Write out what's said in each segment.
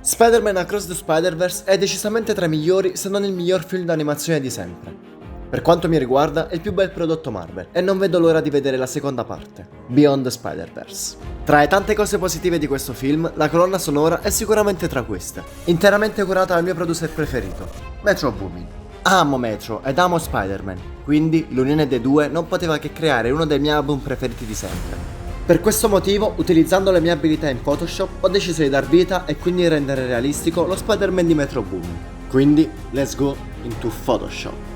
Spider-Man Across the Spider-Verse è decisamente tra i migliori, se non il miglior film d'animazione di sempre. Per quanto mi riguarda, è il più bel prodotto Marvel e non vedo l'ora di vedere la seconda parte, Beyond the Spider-Verse. Tra le tante cose positive di questo film, la colonna sonora è sicuramente tra queste, interamente curata dal mio producer preferito, Metro Boomin. Amo Metro ed amo Spider-Man, quindi l'unione dei due non poteva che creare uno dei miei album preferiti di sempre. Per questo motivo, utilizzando le mie abilità in Photoshop, ho deciso di dar vita e quindi rendere realistico lo Spider-Man di Metro Boomin. Quindi, let's go into Photoshop.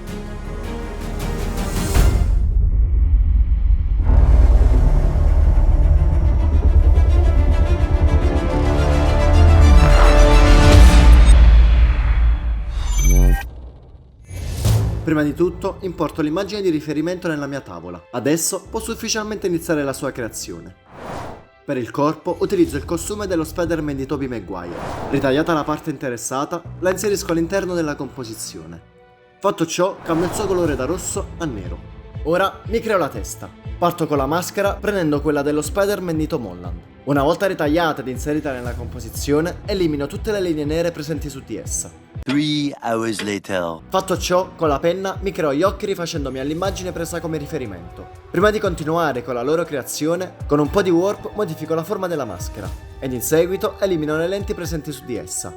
Prima di tutto, importo l'immagine di riferimento nella mia tavola. Adesso posso ufficialmente iniziare la sua creazione. Per il corpo utilizzo il costume dello Spider-Man di Tobey Maguire. Ritagliata la parte interessata, la inserisco all'interno della composizione. Fatto ciò, cambio il suo colore da rosso a nero. Ora mi creo la testa. Parto con la maschera prendendo quella dello Spider-Man di Tom Holland. Una volta ritagliata ed inserita nella composizione, elimino tutte le linee nere presenti su di essa. 3 hours later. Fatto ciò, con la penna mi creo gli occhi rifacendomi all'immagine presa come riferimento. Prima di continuare con la loro creazione, con un po' di warp modifico la forma della maschera ed in seguito elimino le lenti presenti su di essa.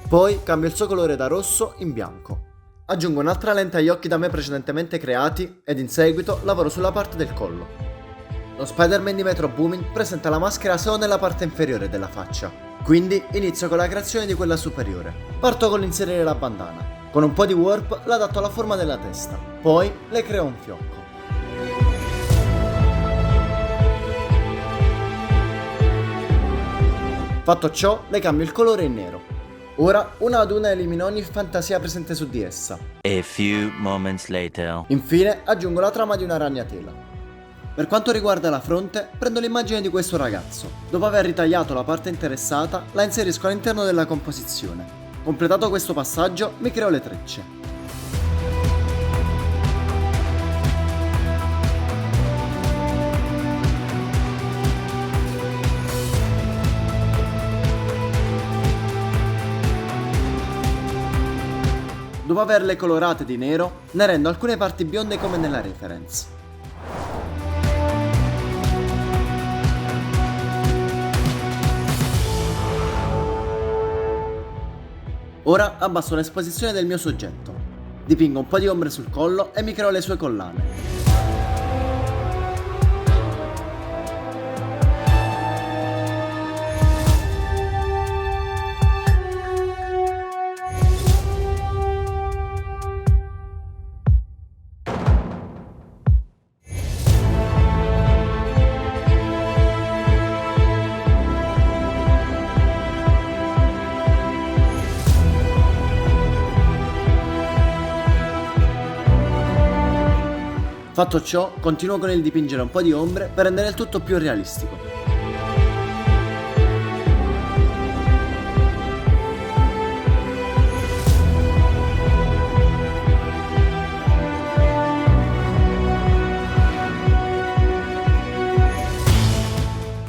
Poi cambio il suo colore da rosso in bianco. Aggiungo un'altra lente agli occhi da me precedentemente creati ed in seguito lavoro sulla parte del collo. Lo Spider-Man di Metro Boomin presenta la maschera solo nella parte inferiore della faccia, quindi inizio con la creazione di quella superiore. Parto con l'inserire la bandana. Con un po' di warp l'adatto alla forma della testa, poi le creo un fiocco. Fatto ciò, le cambio il colore in nero. Ora, una ad una elimino ogni fantasia presente su di essa. A few moments later. Infine, aggiungo la trama di una ragnatela. Per quanto riguarda la fronte, prendo l'immagine di questo ragazzo. Dopo aver ritagliato la parte interessata, la inserisco all'interno della composizione. Completato questo passaggio, mi creo le trecce. Dopo averle colorate di nero, ne rendo alcune parti bionde come nella reference. Ora abbasso l'esposizione del mio soggetto. Dipingo un po' di ombre sul collo e mi creo le sue collane. Fatto ciò, continuo con il dipingere un po' di ombre per rendere il tutto più realistico.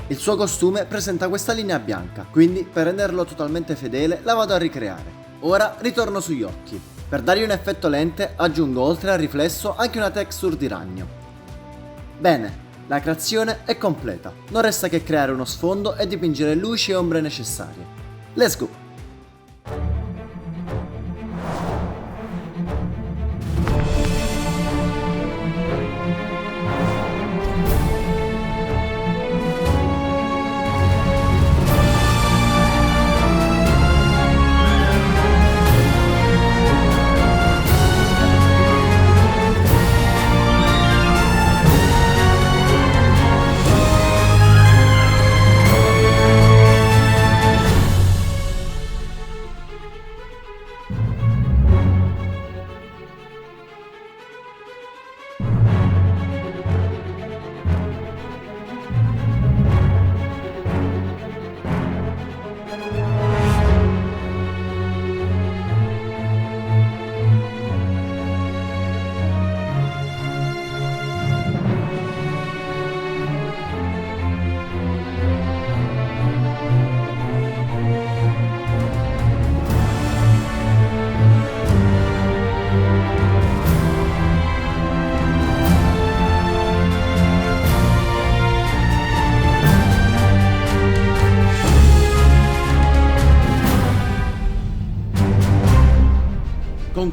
Il suo costume presenta questa linea bianca, quindi per renderlo totalmente fedele la vado a ricreare. Ora ritorno sugli occhi. Per dargli un effetto lente aggiungo oltre al riflesso anche una texture di ragno. Bene, la creazione è completa, non resta che creare uno sfondo e dipingere luci e ombre necessarie. Let's go!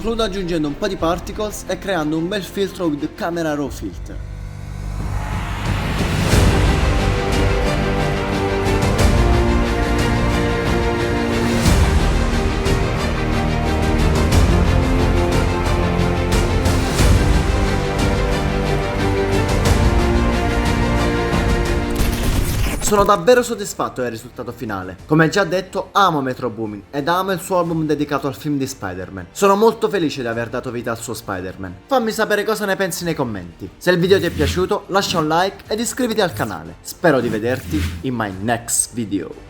Concludo aggiungendo un po' di particles e creando un bel filtro with camera raw filter. Sono davvero soddisfatto del risultato finale. Come già detto, amo Metro Boomin ed amo il suo album dedicato al film di Spider-Man. Sono molto felice di aver dato vita al suo Spider-Man. Fammi sapere cosa ne pensi nei commenti. Se il video ti è piaciuto, lascia un like ed iscriviti al canale. Spero di vederti in my next video.